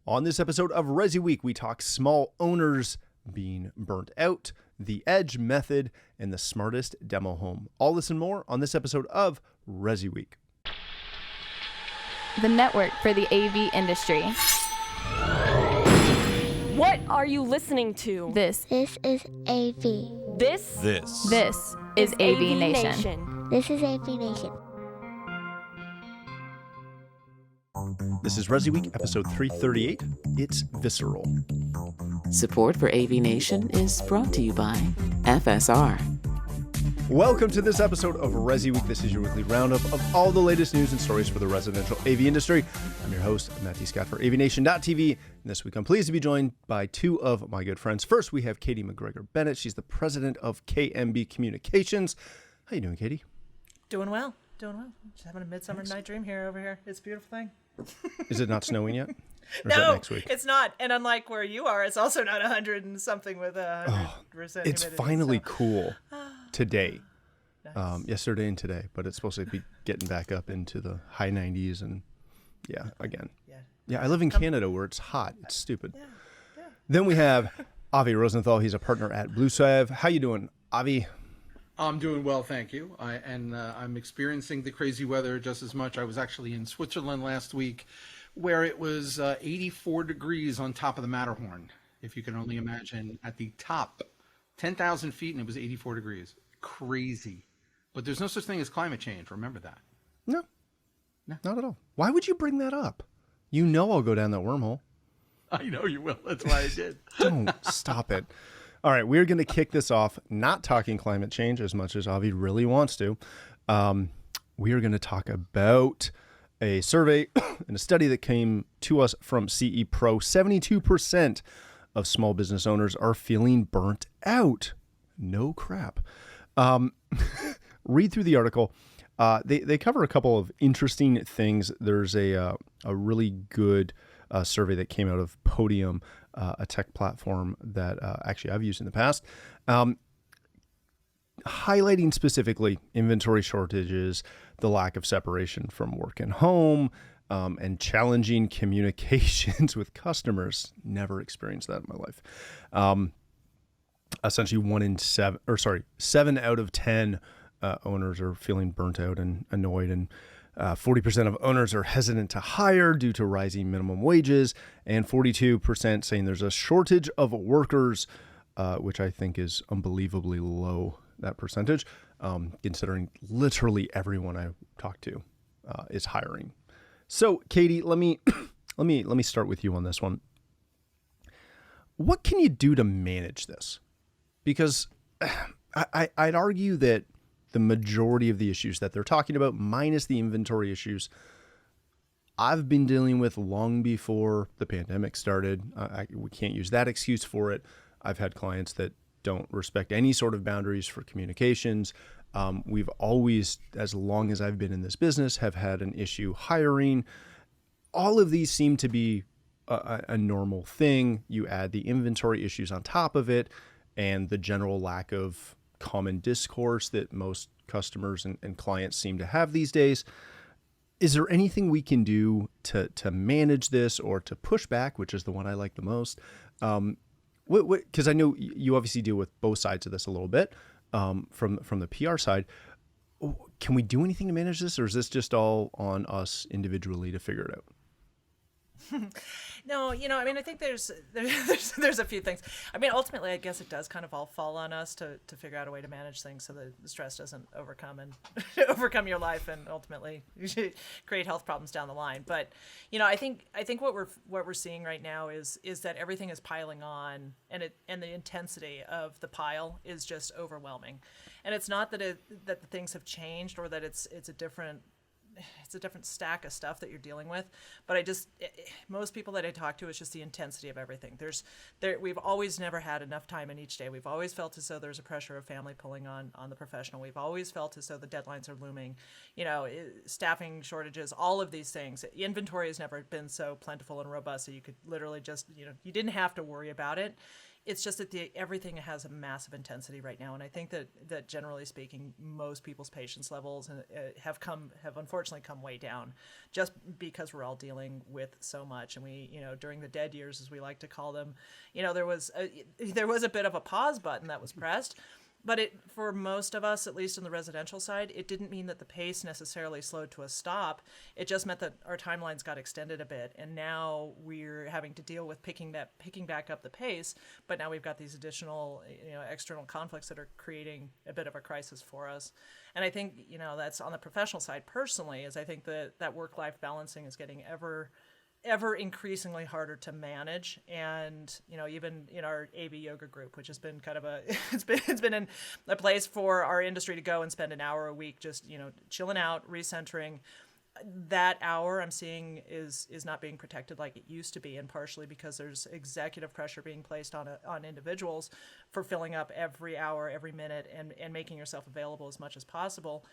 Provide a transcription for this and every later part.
On this episode of ResiWeek, we talk small owners being burnt out, the edge method, and the smartest demo home. All this and more on this episode of ResiWeek. The network for the AV industry. What are you listening to? This is AV. This is AVNation. This is AVNation. This is ResiWeek, episode 338. It's Visceral. Support for AVNation is brought to you by FSR. Welcome to this episode of ResiWeek. This is your weekly roundup of all the latest news and stories for the residential AV industry. I'm your host, Matthew Scott for AVNation.tv. And this week I'm pleased to be joined by two of my good friends. First, we have Katie Mcgregor Bennett. She's the president of KMB Communications. How you doing, Katie? Doing well. Just having a midsummer night dream over here. It's a beautiful thing. Is it not snowing yet? Or no, is that next week? It's not. And unlike where you are, it's also not 100 and something with 100% humidity. It's finally cool today. Nice. Yesterday and today, but it's supposed to be getting back up into the high 90s and again. Yeah, I live in Canada where it's hot. It's stupid. Yeah. Then we have Avi Rosenthal. He's a partner at Blue Sav. How you doing, Avi? I'm doing well, thank you. I'm experiencing the crazy weather just as much. I was actually in Switzerland last week where it was 84 degrees on top of the Matterhorn, if you can only imagine, at the top, 10,000 feet, and it was 84 degrees. Crazy. But there's no such thing as climate change. Remember that. No, not at all. Why would you bring that up? You know I'll go down that wormhole. I know you will. That's why I did. Don't stop it. All right, we're going to kick this off not talking climate change as much as Avi really wants to. We are going to talk about a survey and a study that came to us from CE Pro. 72% of small business owners are feeling burnt out. No crap. Read through the article. They cover a couple of interesting things. There's a really good survey that came out of Podium, a tech platform that actually I've used in the past, highlighting specifically inventory shortages, the lack of separation from work and home, and challenging communications with customers. Never experienced that in my life. Essentially 7 out of 10 owners are feeling burnt out and annoyed, and 40% of owners are hesitant to hire due to rising minimum wages, and 42% saying there's a shortage of workers, which I think is unbelievably low, that percentage, considering literally everyone I talk to is hiring. So, Katie, let me start with you on this one. What can you do to manage this? Because I'd argue that the majority of the issues that they're talking about, minus the inventory issues, I've been dealing with long before the pandemic started. We can't use that excuse for it. I've had clients that don't respect any sort of boundaries for communications. We've always, as long as I've been in this business, have had an issue hiring. All of these seem to be a normal thing. You add the inventory issues on top of it and the general lack of common discourse that most customers and clients seem to have these days. Is there anything we can do to manage this or to push back, which is the one I like the most? Because I know you obviously deal with both sides of this a little bit from the PR side. Can we do anything to manage this, or is this just all on us individually to figure it out? No, I think there's a few things. I mean, ultimately, I guess it does kind of all fall on us to figure out a way to manage things so that the stress doesn't overcome your life and ultimately create health problems down the line. But I think what we're seeing right now is that everything is piling on, and the intensity of the pile is just overwhelming. And it's not that the things have changed or that it's a different stack of stuff that you're dealing with, but most people that I talk to, it's just the intensity of everything. We've always never had enough time in each day. We've always felt as though there's a pressure of family pulling on the professional. We've always felt as though the deadlines are looming, staffing shortages, all of these things. Inventory has never been so plentiful and robust that you could literally just, you didn't have to worry about it. it's just that everything has a massive intensity right now, and I think that generally speaking, most people's patience levels have unfortunately come way down, just because we're all dealing with so much. And we, during the dead years, as we like to call them, there was a bit of a pause button that was pressed. But for most of us, at least on the residential side, it didn't mean that the pace necessarily slowed to a stop. It just meant that our timelines got extended a bit, and now we're having to deal with picking back up the pace. But now we've got these additional, external conflicts that are creating a bit of a crisis for us. And I think, that's on the professional side. Personally, is I think that work-life balancing is getting ever increasingly harder to manage. And even in our AV yoga group, which has been kind of it's been a place for our industry to go and spend an hour a week just chilling out, recentering. That hour I'm seeing is not being protected like it used to be, and partially because there's executive pressure being placed on individuals for filling up every hour, every minute, and making yourself available as much as possible.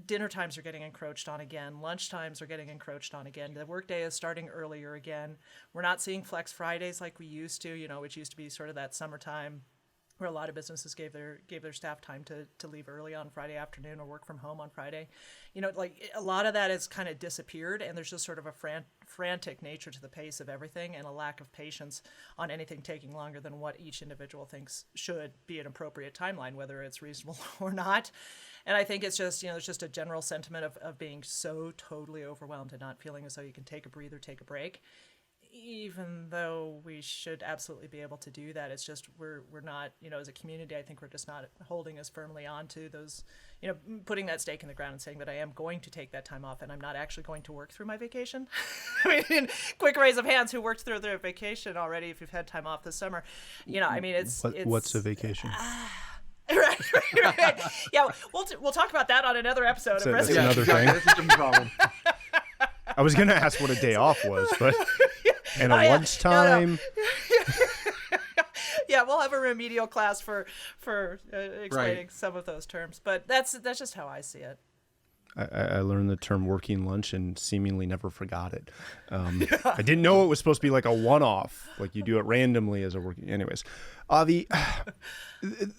Dinner times are getting encroached on again. Lunch times are getting encroached on again. The workday is starting earlier again. We're not seeing Flex Fridays like we used to, which used to be sort of that summertime where a lot of businesses gave their staff time to leave early on Friday afternoon or work from home on Friday. Like a lot of that has kind of disappeared, and there's just sort of a frantic nature to the pace of everything, and a lack of patience on anything taking longer than what each individual thinks should be an appropriate timeline, whether it's reasonable or not. And I think it's just, there's just a general sentiment of being so totally overwhelmed and not feeling as though you can take a breather, take a break. Even though we should absolutely be able to do that, it's just we're not, as a community, I think we're just not holding as firmly on to those, putting that stake in the ground and saying that I am going to take that time off and I'm not actually going to work through my vacation. I mean, quick raise of hands who worked through their vacation already if you've had time off this summer. What's a vacation? Right. Yeah, we'll talk about that on another episode of That's ResiWeek. another thing. That's a different problem. I was going to ask what a day off was, but and a lunchtime. No. Yeah, we'll have a remedial class for explaining some of those terms, but that's just how I see it. I learned the term working lunch and seemingly never forgot it. I didn't know it was supposed to be like a one-off, like you do it randomly as a working. Anyways, Avi,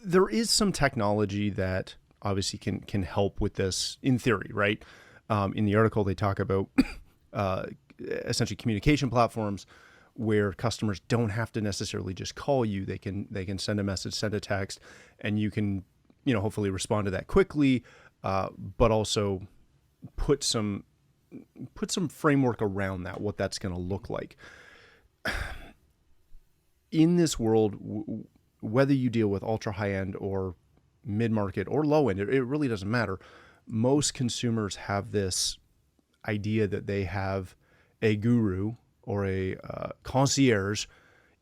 there is some technology that obviously can help with this in theory, right? In the article, they talk about essentially communication platforms where customers don't have to necessarily just call you. They can send a message, send a text, and you can, hopefully respond to that quickly, but also put some framework around that, what that's going to look like. In this world, whether you deal with ultra high end or mid market or low end, it really doesn't matter. Most consumers have this idea that they have a guru or a concierge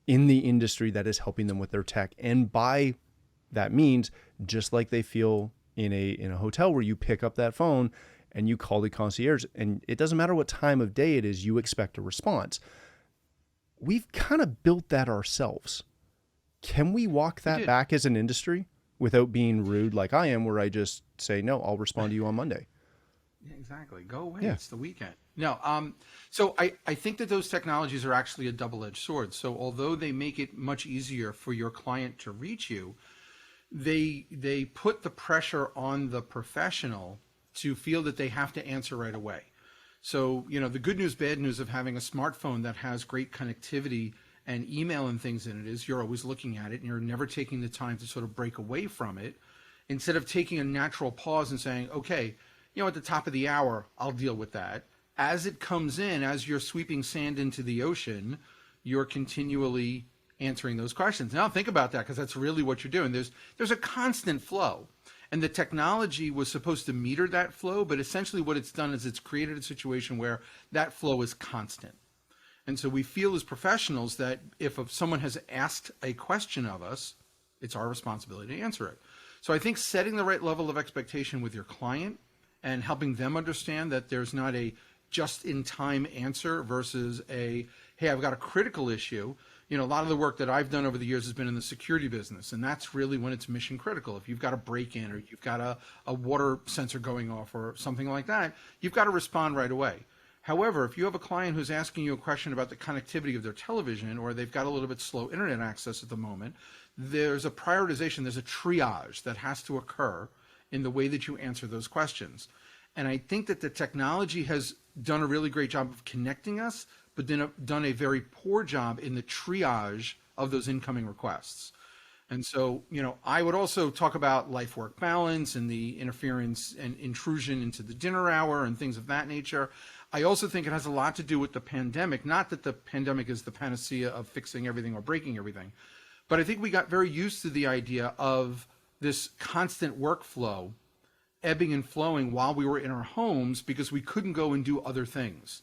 in the industry that is helping them with their tech. And by that means, just like they feel in a hotel where you pick up that phone and you call the concierge, and it doesn't matter what time of day it is, you expect a response. We've kind of built that ourselves. Can we walk that back as an industry without being rude like I am, where I just say, no, I'll respond to you on Monday? Yeah, exactly. Go away. Yeah. It's the weekend. No. So I think that those technologies are actually a double-edged sword. So although they make it much easier for your client to reach you, they put the pressure on the professional to feel that they have to answer right away. So, the good news, bad news of having a smartphone that has great connectivity and email and things in it is you're always looking at it and you're never taking the time to sort of break away from it, instead of taking a natural pause and saying, okay, at the top of the hour, I'll deal with that. As it comes in, as you're sweeping sand into the ocean, you're continually answering those questions. Now think about that, because that's really what you're doing. There's a constant flow. And the technology was supposed to meter that flow, but essentially what it's done is it's created a situation where that flow is constant. And so we feel as professionals that if someone has asked a question of us, it's our responsibility to answer it. So I think setting the right level of expectation with your client and helping them understand that there's not a just-in-time answer versus a, hey, I've got a critical issue. A lot of the work that I've done over the years has been in the security business, and that's really when it's mission critical. If you've got a break-in or you've got a water sensor going off or something like that, you've got to respond right away. However, if you have a client who's asking you a question about the connectivity of their television, or they've got a little bit slow internet access at the moment, there's a prioritization, there's a triage that has to occur in the way that you answer those questions. And I think that the technology has done a really great job of connecting us, but then done a very poor job in the triage of those incoming requests. And so, I would also talk about life-work balance and the interference and intrusion into the dinner hour and things of that nature. I also think it has a lot to do with the pandemic. Not that the pandemic is the panacea of fixing everything or breaking everything, but I think we got very used to the idea of this constant workflow ebbing and flowing while we were in our homes because we couldn't go and do other things.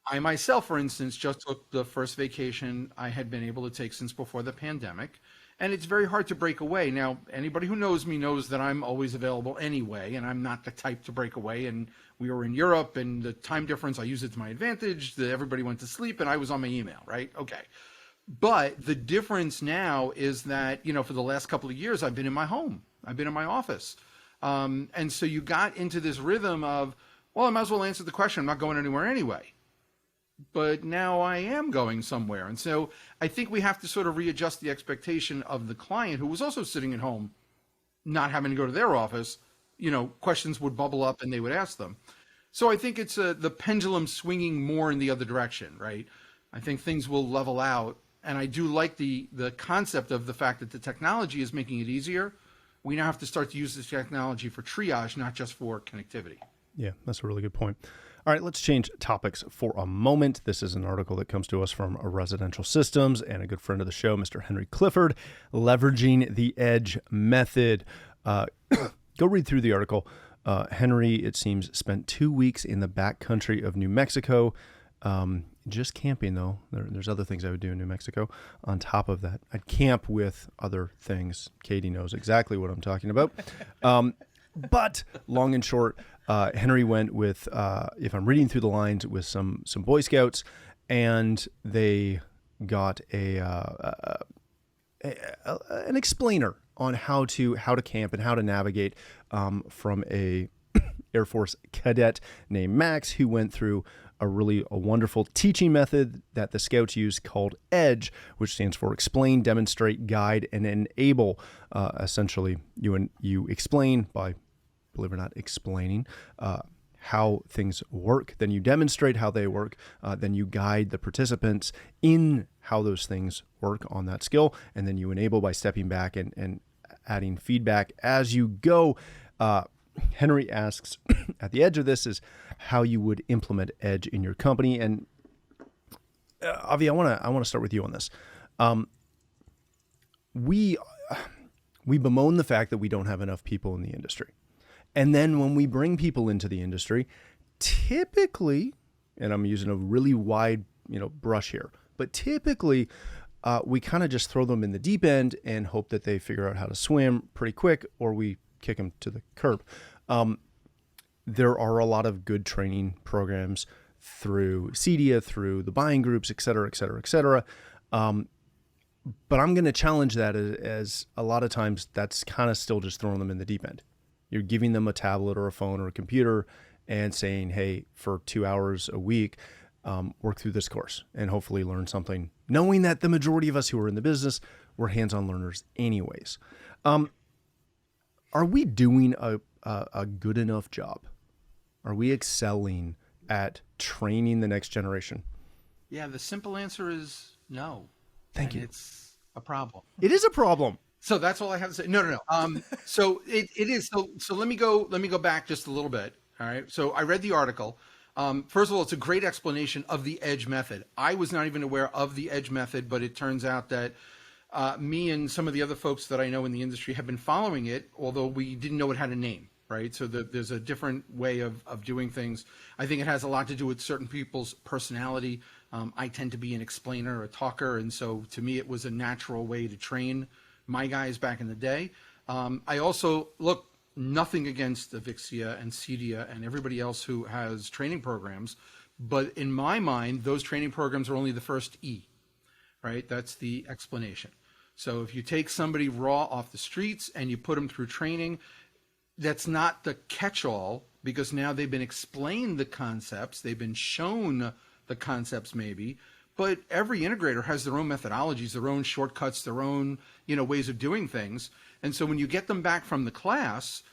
I myself, for instance, just took the first vacation I had been able to take since before the pandemic. And it's very hard to break away. Now, anybody who knows me knows that I'm always available anyway, and I'm not the type to break away. And we were in Europe, and the time difference, I used it to my advantage. Everybody went to sleep, and I was on my email, right? Okay. But the difference now is that, for the last couple of years, I've been in my home. I've been in my office. And so you got into this rhythm of, well, I might as well answer the question. I'm not going anywhere anyway. But now I am going somewhere. And so I think we have to sort of readjust the expectation of the client who was also sitting at home, not having to go to their office. Questions would bubble up and they would ask them. So I think it's the pendulum swinging more in the other direction, right? I think things will level out. And I do like the concept of the fact that the technology is making it easier. We now have to start to use this technology for triage, not just for connectivity. Yeah, that's a really good point. All right, let's change topics for a moment. This is an article that comes to us from Residential Systems and a good friend of the show, Mr. Henry Clifford, leveraging the edge method. Go read through the article. Henry, it seems, spent 2 weeks in the backcountry of New Mexico, just camping, though. There's other things I would do in New Mexico. On top of that, I'd camp with other things. Katie knows exactly what I'm talking about. But long and short, Henry went with, if I'm reading through the lines, with some Boy Scouts, and they got an explainer on how to camp and how to navigate from a Air Force cadet named Max, who went through a wonderful teaching method that the Scouts use called EDGE, which stands for Explain, Demonstrate, Guide, and Enable. Essentially, you explain by, believe it or not, explaining how things work. Then you demonstrate how they work. Then you guide the participants in how those things work on that skill. And then you enable by stepping back and adding feedback as you go. Henry asks, at the edge of this is how you would implement EDGE in your company. And Avi, I want to start with you on this. We bemoan the fact that we don't have enough people in the industry. And then when we bring people into the industry, typically, and I'm using a really wide, brush here, but typically we kind of just throw them in the deep end and hope that they figure out how to swim pretty quick, or we kick them to the curb. There are a lot of good training programs through CEDIA, through the buying groups, et cetera, et cetera, et cetera. But I'm going to challenge that as a lot of times that's kind of still just throwing them in the deep end. You're giving them a tablet or a phone or a computer and saying, hey, for 2 hours a week, work through this course and hopefully learn something, knowing that the majority of us who are in the business, we're hands-on learners anyways. Are we doing a good enough job? Are we excelling at training the next generation? Yeah, the simple answer is no. Thank you. It's a problem. It is a problem. So that's all I have to say. No. So it is. So let me go back just a little bit. All right. So I read the article. First of all, it's a great explanation of the EDGE method. I was not even aware of the EDGE method, but it turns out that me and some of the other folks that I know in the industry have been following it, although we didn't know it had a name, right? So there's a different way of doing things. I think it has a lot to do with certain people's personality. I tend to be an explainer, a talker, and so to me it was a natural way to train my guys back in the day. I also, look, nothing against the Vixia and CEDIA and everybody else who has training programs, but in my mind, those training programs are only the first E, right? That's the explanation. So if you take somebody raw off the streets and you put them through training, that's not the catch-all because now they've been explained the concepts, they've been shown the concepts maybe, but every integrator has their own methodologies, their own shortcuts, their own, ways of doing things. And so when you get them back from the class,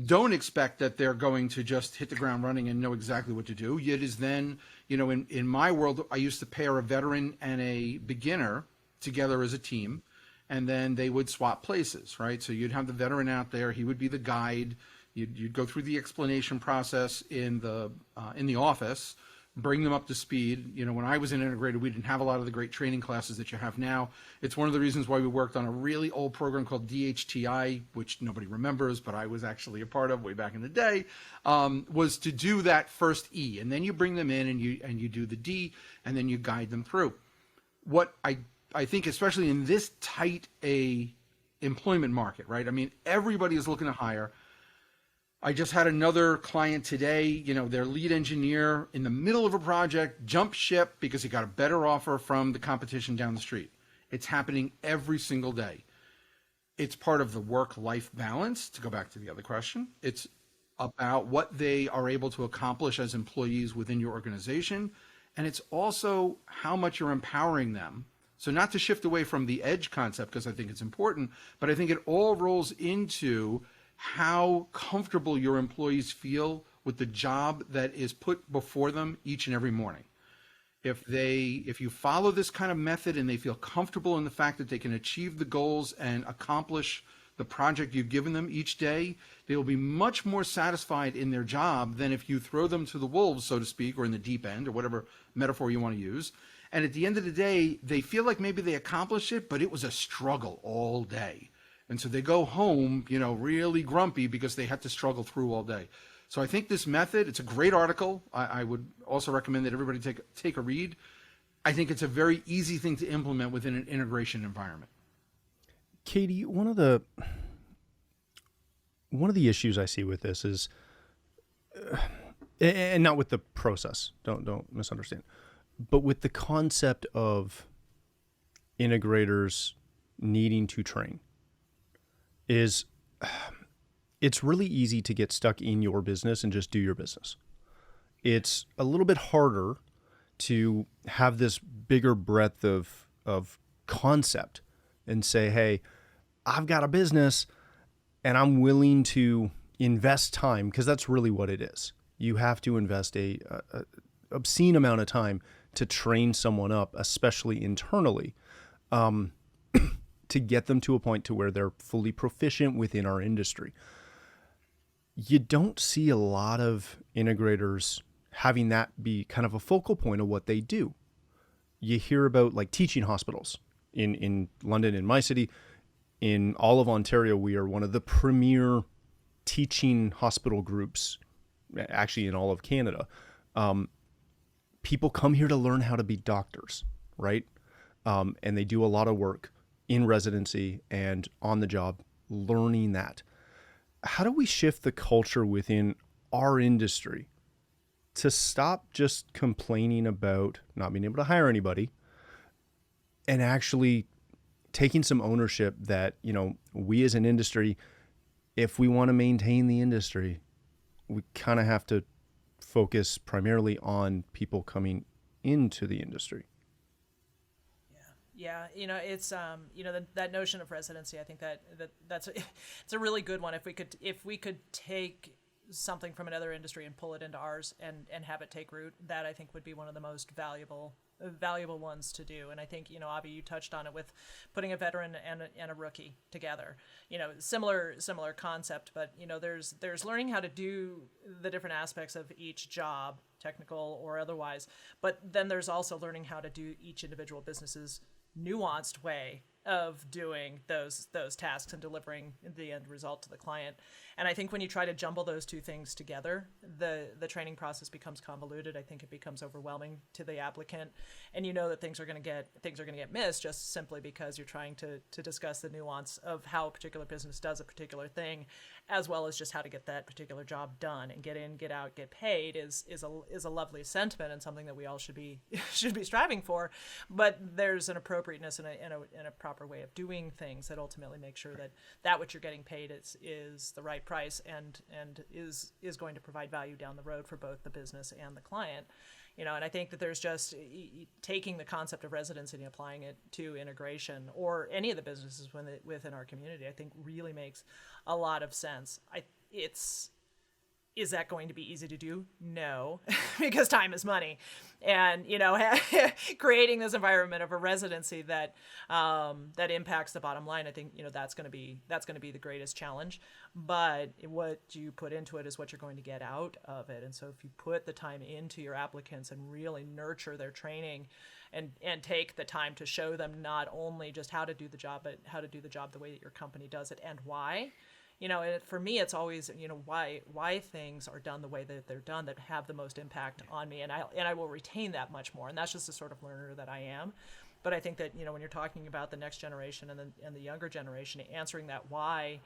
don't expect that they're going to just hit the ground running and know exactly what to do. It is then, in my world, I used to pair a veteran and a beginner together as a team, and then they would swap places, right? So you'd have the veteran out there, he would be the guide, you'd go through the explanation process in the office, bring them up to speed. When I was in integrated, we didn't have a lot of the great training classes that you have now. It's one of the reasons why we worked on a really old program called DHTI, which nobody remembers, but I was actually a part of way back in the day, was to do that first E. And then you bring them in and you do the D, and then you guide them through. What I think, especially in this tight employment market, right? I mean, everybody is looking to hire. I just had another client today, their lead engineer in the middle of a project jumped ship because he got a better offer from the competition down the street. It's happening every single day. It's part of the work-life balance, to go back to the other question. It's about what they are able to accomplish as employees within your organization. And it's also how much you're empowering them. So not to shift away from the edge concept, because I think it's important, but I think it all rolls into how comfortable your employees feel with the job that is put before them each and every morning. If you follow this kind of method and they feel comfortable in the fact that they can achieve the goals and accomplish the project you've given them each day, they will be much more satisfied in their job than if you throw them to the wolves, so to speak, or in the deep end, or whatever metaphor you want to use. And at the end of the day, they feel like maybe they accomplished it, but it was a struggle all day. And so they go home, really grumpy because they had to struggle through all day. So I think this method, it's a great article. I would also recommend that everybody take a read. I think it's a very easy thing to implement within an integration environment. Katie, one of the issues I see with this is, and not with the process, don't misunderstand, but with the concept of integrators needing to train. It's really easy to get stuck in your business and just do your business. It's a little bit harder to have this bigger breadth of concept and say, hey, I've got a business and I'm willing to invest time, because that's really what it is. You have to invest a obscene amount of time to train someone up, especially internally, to get them to a point to where they're fully proficient within our industry. You don't see a lot of integrators having that be kind of a focal point of what they do. You hear about like teaching hospitals in London, in my city, in all of Ontario. We are one of the premier teaching hospital groups, actually in all of Canada. People come here to learn how to be doctors, right? And they do a lot of work in residency and on the job, learning that. How do we shift the culture within our industry to stop just complaining about not being able to hire anybody and actually taking some ownership that, we as an industry, if we want to maintain the industry, we kind of have to focus primarily on people coming into the industry? Yeah, it's that notion of residency. I think that's it's a really good one. If we could take something from another industry and pull it into ours and have it take root, that I think would be one of the most valuable ones to do. And I think, Avi, you touched on it with putting a veteran and a rookie together. Similar concept, but there's learning how to do the different aspects of each job, technical or otherwise. But then there's also learning how to do each individual business's nuanced way of doing those tasks and delivering the end result to the client. And I think when you try to jumble those two things together, the training process becomes convoluted. I think it becomes overwhelming to the applicant, and that things are going to get missed just simply because you're trying to discuss the nuance of how a particular business does a particular thing, as well as just how to get that particular job done and get in, get out, get paid is a lovely sentiment and something that we all should be striving for. But there's an appropriateness and a proper proper way of doing things that ultimately make sure that what you're getting paid is the right price and is going to provide value down the road for both the business and the client. And I think that there's just taking the concept of residency and applying it to integration or any of the businesses within our community, I think really makes a lot of sense. Is that going to be easy to do? No, because time is money. And, creating this environment of a residency that impacts the bottom line, I think, that's going to be the greatest challenge. But what you put into it is what you're going to get out of it. And so if you put the time into your applicants and really nurture their training and take the time to show them not only just how to do the job, but how to do the job the way that your company does it and why. And for me, it's always, why things are done the way that they're done that have the most impact on me. And I will retain that much more. And that's just the sort of learner that I am. But I think that, when you're talking about the next generation and the younger generation, answering that why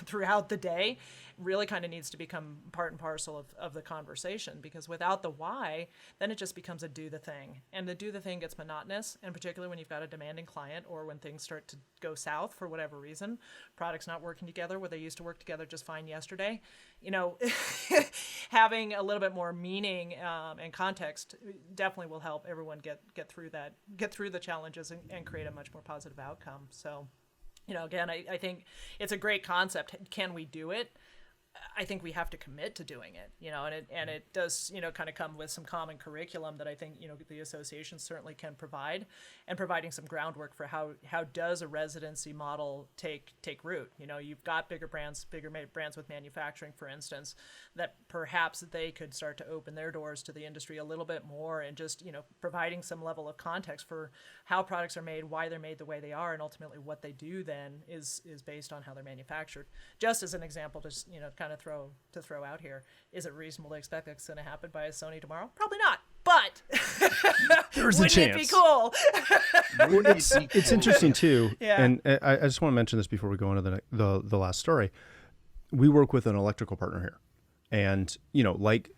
throughout the day really kind of needs to become part and parcel of the conversation, because without the why, then it just becomes a do the thing. And the do the thing gets monotonous, and particularly when you've got a demanding client or when things start to go south for whatever reason, products not working together where they used to work together just fine yesterday, having a little bit more meaning and context definitely will help everyone get through the challenges and create a much more positive outcome. So, again, I think it's a great concept. Can we do it? I think we have to commit to doing it, and it does, kind of come with some common curriculum that I think, the association certainly can provide, and providing some groundwork for how does a residency model take root. You've got bigger brands with manufacturing, for instance, that perhaps they could start to open their doors to the industry a little bit more, and just, providing some level of context for how products are made, why they're made the way they are, and ultimately what they do then is based on how they're manufactured. Just as an example, just, kind of throw out here, is it reasonable to expect that's going to happen by Sony tomorrow? Probably not, but there's a chance. Wouldn't it be cool? It's interesting too, Yeah. and I just want to mention this before we go into the last story. We work with an electrical partner here, and like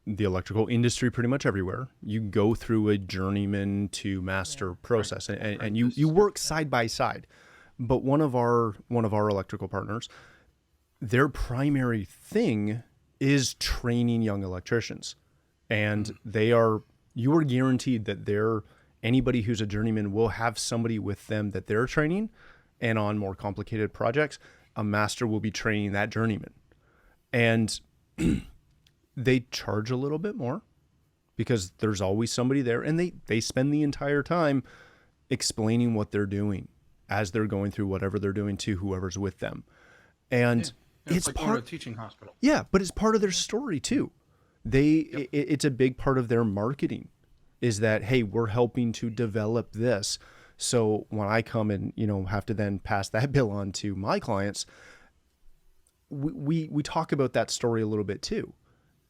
the electrical industry pretty much everywhere, you go through a journeyman to master process, and you work side by side. But one of our electrical partners, their primary thing is training young electricians, and you are guaranteed that anybody who's a journeyman will have somebody with them that they're training, and on more complicated projects, a master will be training that journeyman. And they charge a little bit more because there's always somebody there, and they spend the entire time explaining what they're doing as they're going through whatever they're doing to whoever's with them. And it's like going to a teaching hospital. Yeah, but it's part of their story too. It's a big part of their marketing, is that, hey, we're helping to develop this. So when I come and, have to then pass that bill on to my clients, we talk about that story a little bit too.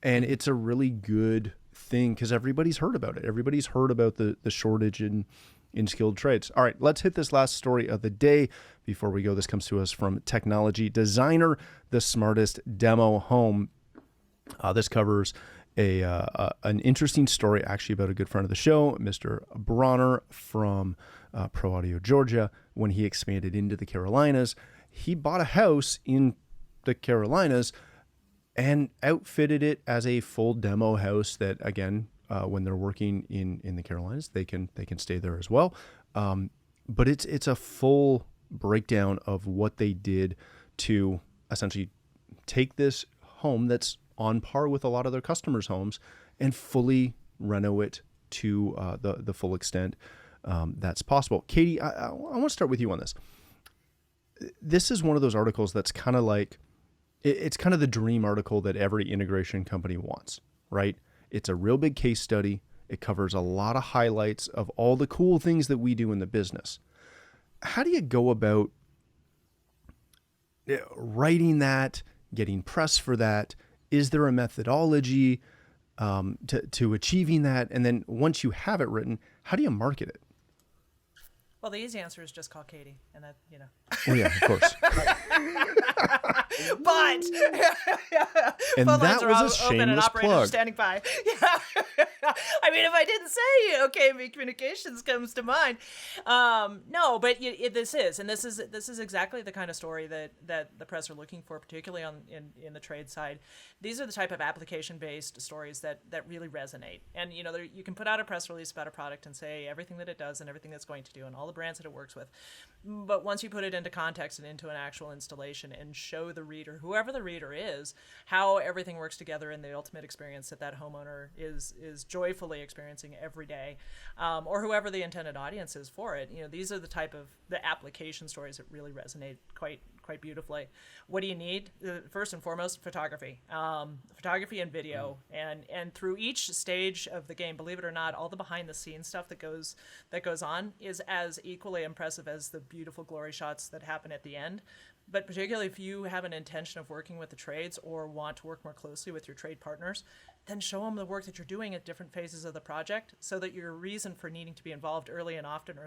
And it's a really good thing because everybody's heard about it. Everybody's heard about the shortage in skilled trades. All right, let's hit this last story of the day. Before we go, this comes to us from Technology Designer, the smartest demo home. This covers an interesting story actually about a good friend of the show, Mr. Bronner from Pro Audio Georgia. When he expanded into the Carolinas, he bought a house in the Carolinas and outfitted it as a full demo house that, again, when they're working in the Carolinas, they can stay there as well. But it's a full breakdown of what they did to essentially take this home that's on par with a lot of their customers' homes and fully reno it to the full extent that's possible. Katie, I want to start with you on this. This is one of those articles that's kind of like, it's kind of the dream article that every integration company wants, right? It's a real big case study. It covers a lot of highlights of all the cool things that we do in the business. How do you go about writing that, getting press for that? Is there a methodology to achieving that? And then once you have it written, how do you market it? Well, the easy answer is just call Katie, and that, Oh yeah, of course. but And phone that lines are was a all open and shameless operators are plug. standing by. Yeah. I mean, if I didn't say okay, communications comes to mind. No, but this is exactly the kind of story that the press are looking for, particularly in the trade side. These are the type of application-based stories that really resonate. And you can put out a press release about a product and say everything that it does and everything that's going to do and all the brands that it works with. But once you put it into context and into an actual installation and show the reader, whoever the reader is, how everything works together in the ultimate experience that homeowner is joyfully experiencing every day, or whoever the intended audience is for it, these are the type of the application stories that really resonate quite beautifully. What do you need? First and foremost, photography and video, and through each stage of the game, believe it or not, all the behind the scenes stuff that goes on is as equally impressive as the beautiful glory shots that happen at the end. But particularly if you have an intention of working with the trades or want to work more closely with your trade partners, then show them the work that you're doing at different phases of the project so that your reason for needing to be involved early and often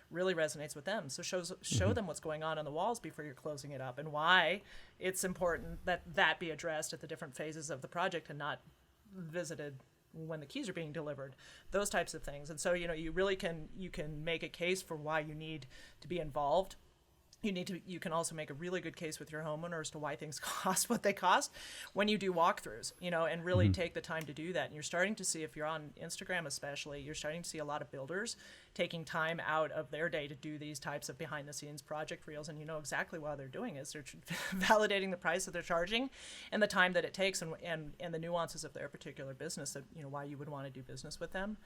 really resonates with them. So show them what's going on the walls before you're closing it up and why it's important that be addressed at the different phases of the project and not visited when the keys are being delivered, those types of things. And so, you really can make a case for why you need to be involved. You can also make a really good case with your homeowner as to why things cost what they cost when you do walkthroughs, and really take the time to do that. And you're starting to see, if you're on Instagram especially, you're starting to see a lot of builders taking time out of their day to do these types of behind the scenes project reels. And you know exactly why they're doing it. They're validating the price that they're charging and the time that it takes and the nuances of their particular business that, why you would want to do business with them.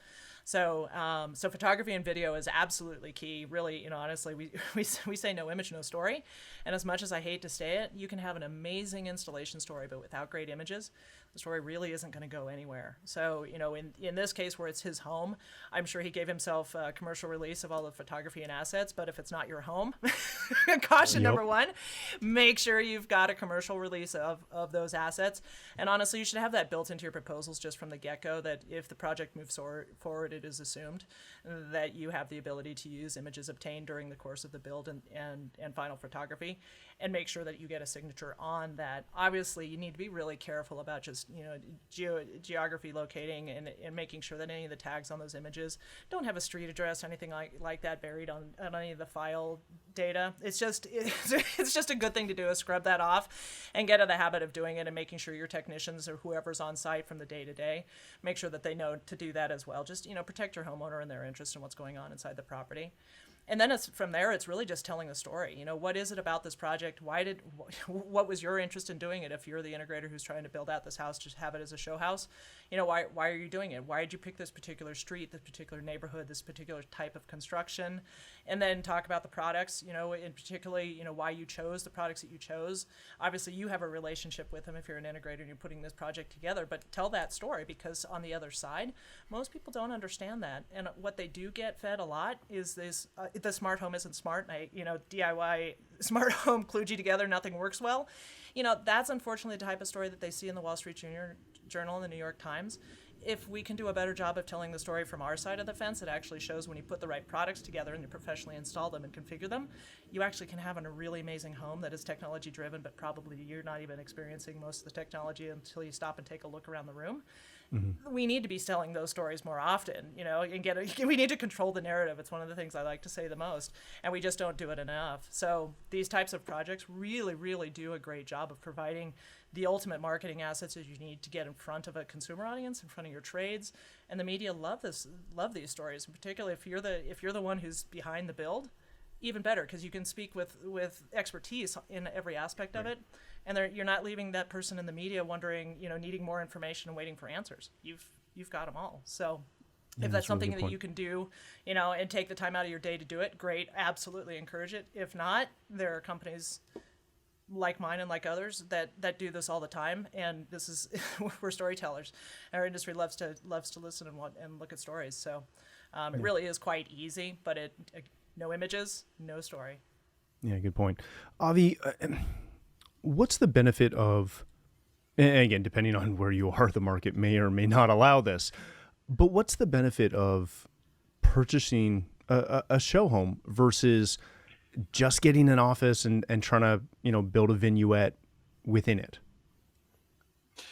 So photography and video is absolutely key. Really, honestly, we say no image, no story. And as much as I hate to say it, you can have an amazing installation story, but without great images, the story really isn't going to go anywhere. So, in this case where it's his home, I'm sure he gave himself a commercial release of all the photography and assets, but if it's not your home, caution number one, make sure you've got a commercial release of those assets. And honestly, you should have that built into your proposals just from the get-go, that if the project moves forward, it is assumed that you have the ability to use images obtained during the course of the build and final photography, and make sure that you get a signature on that. Obviously, you need to be really careful about just geography locating and making sure that any of the tags on those images don't have a street address or anything like that buried on any of the file data. It's just a good thing to do, is scrub that off and get in the habit of doing it, and making sure your technicians or whoever's on site from the day to day, make sure that they know to do that as well. Just protect your homeowner and their interest in what's going on inside the property. And then from there, it's really just telling the story. What is it about this project? What was your interest in doing it? If you're the integrator who's trying to build out this house, just have it as a show house. Why are you doing it? Why did you pick this particular street, this particular neighborhood, this particular type of construction? And then talk about the products, in particularly, why you chose the products that you chose. Obviously, you have a relationship with them if you're an integrator and you're putting this project together, but tell that story, because on the other side, most people don't understand that. And what they do get fed a lot is this, the smart home isn't smart. DIY smart home kludgy together, nothing works well. That's unfortunately the type of story that they see in the Wall Street Journal and the New York Times. If we can do a better job of telling the story from our side of the fence, it actually shows when you put the right products together and you professionally install them and configure them, you actually can have a really amazing home that is technology driven, but probably you're not even experiencing most of the technology until you stop and take a look around the room. Mm-hmm. We need to be telling those stories more often, and we need to control the narrative. It's one of the things I like to say the most, and we just don't do it enough. So these types of projects really, really do a great job of providing the ultimate marketing assets that you need to get in front of a consumer audience, in front of your trades. And the media love these stories, and particularly if you're the one who's behind the build, even better, because you can speak with expertise in every aspect of it. And you're not leaving that person in the media wondering, needing more information and waiting for answers. You've got them all. So if that's something that you can do, and take the time out of your day to do it, great. Absolutely encourage it. If not, there are companies like mine and like others that do this all the time. And this is, we're storytellers. Our industry loves to listen and look at stories. So it really is quite easy, but no images, no story. Yeah, good point. Avi, what's the benefit of, and again, depending on where you are, the market may or may not allow this, but what's the benefit of purchasing a show home versus just getting an office and trying to, build a vignette within it?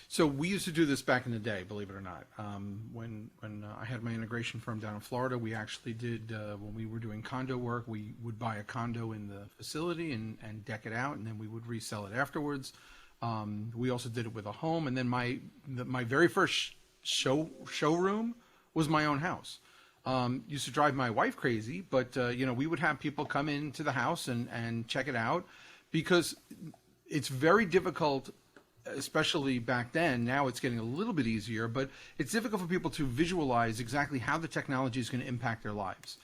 So we used to do this back in the day, believe it or not. When I had my integration firm down in Florida, we actually did, when we were doing condo work, we would buy a condo in the facility and deck it out, and then we would resell it afterwards. We also did it with a home, and then my very first showroom was my own house. Used to drive my wife crazy, but we would have people come into the house and check it out, because it's very difficult, especially back then. Now it's getting a little bit easier, but it's difficult for people to visualize exactly how the technology is going to impact their lives.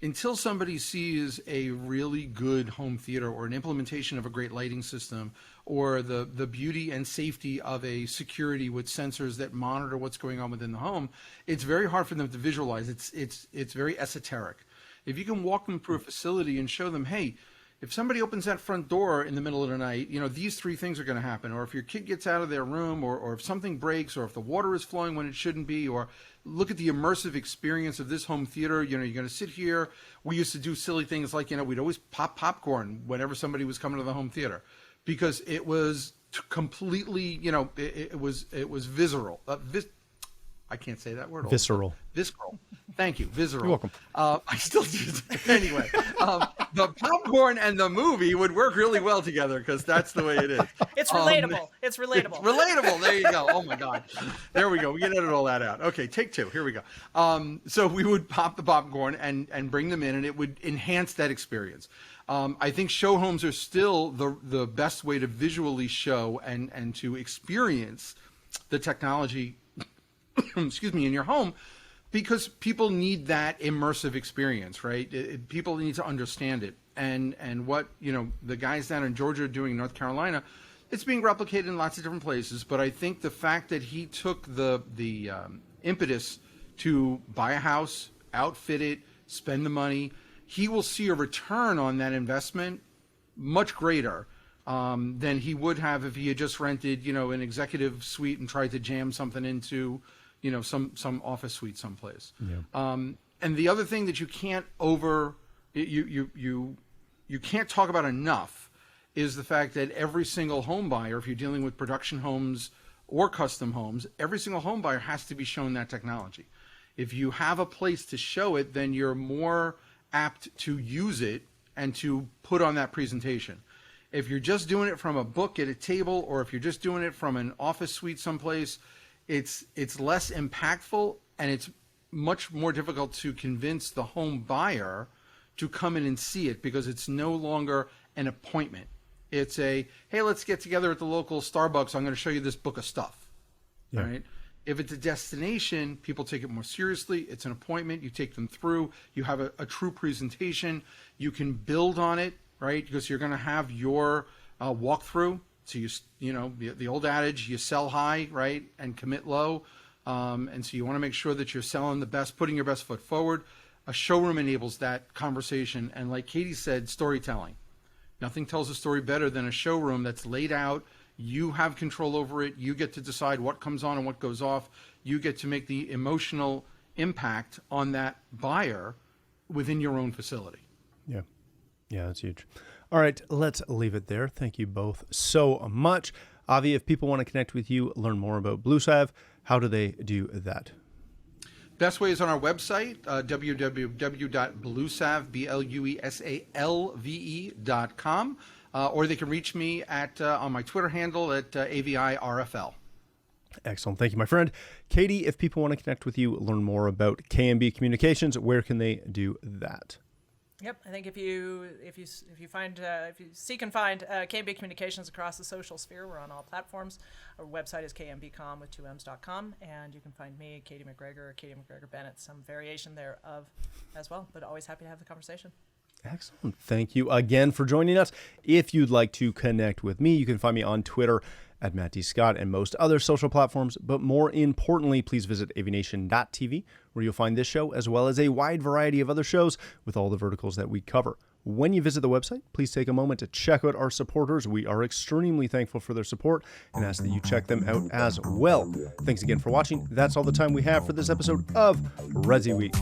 Until somebody sees a really good home theater or an implementation of a great lighting system, or the beauty and safety of a security with sensors that monitor what's going on within the home, it's very hard for them to visualize. It's very esoteric. If you can walk them through a facility and show them, hey, if somebody opens that front door in the middle of the night, these three things are going to happen. Or if your kid gets out of their room, or if something breaks, or if the water is flowing when it shouldn't be, or look at the immersive experience of this home theater. You're going to sit here. We used to do silly things like, we'd always pop popcorn whenever somebody was coming to the home theater, because it was completely, it was visceral. I can't say that word. Visceral. Visceral. Thank you. Visceral. You're welcome. I still do. Anyway, the popcorn and the movie would work really well together, because that's the way it is. It's relatable. It's relatable. It's relatable. There you go. Oh my God. There we go. We can edit all that out. Okay, take two. Here we go. So we would pop the popcorn and bring them in, and it would enhance that experience. I think show homes are still the best way to visually show and to experience the technology excuse me, in your home, because people need that immersive experience, right? People need to understand it. And what, the guys down in Georgia are doing in North Carolina, it's being replicated in lots of different places. But I think the fact that he took the impetus to buy a house, outfit it, spend the money, he will see a return on that investment much greater than he would have if he had just rented, an executive suite and tried to jam something into, some office suite someplace. Yeah. And the other thing that you can't you can't talk about enough is the fact that every single home buyer, if you're dealing with production homes or custom homes, every single home buyer has to be shown that technology. If you have a place to show it, then you're more apt to use it and to put on that presentation. If you're just doing it from a book at a table, or if you're just doing it from an office suite someplace, it's less impactful, and it's much more difficult to convince the home buyer to come in and see it, because it's no longer an appointment. It's hey, let's get together at the local Starbucks. I'm going to show you this book of stuff. Yeah. Right? If it's a destination, people take it more seriously. It's an appointment. You take them through. You have a true presentation. You can build on it, right? Because you're going to have your walkthrough. So the old adage, you sell high, right, and commit low. And so you want to make sure that you're selling the best, putting your best foot forward. A showroom enables that conversation. And like Katie said, storytelling. Nothing tells a story better than a showroom that's laid out. You have control over it. You get to decide what comes on and what goes off. You get to make the emotional impact on that buyer within your own facility. Yeah. Yeah, that's huge. All right, let's leave it there. Thank you both so much. Avi, if people want to connect with you, learn more about BlueSav, how do they do that? Best way is on our website, www.bluesalve.com, or they can reach me on my Twitter handle at AVIRFL. Excellent. Thank you, my friend. Katie, if people want to connect with you, learn more about KMB Communications, where can they do that? Yep, I think if you seek and find KMB Communications across the social sphere, we're on all platforms. Our website is kmbcom with 2ms.com, and you can find me, Katie Mcgregor, or Katie Mcgregor Bennett, some variation thereof as well. But always happy to have the conversation. Excellent. Thank you again for joining us. If you'd like to connect with me, you can find me on Twitter at Matt D. Scott and most other social platforms. But more importantly, please visit AVNation.tv, where you'll find this show as well as a wide variety of other shows with all the verticals that we cover. When you visit the website, please take a moment to check out our supporters. We are extremely thankful for their support and ask that you check them out as well. Thanks again for watching. That's all the time we have for this episode of ResiWeek.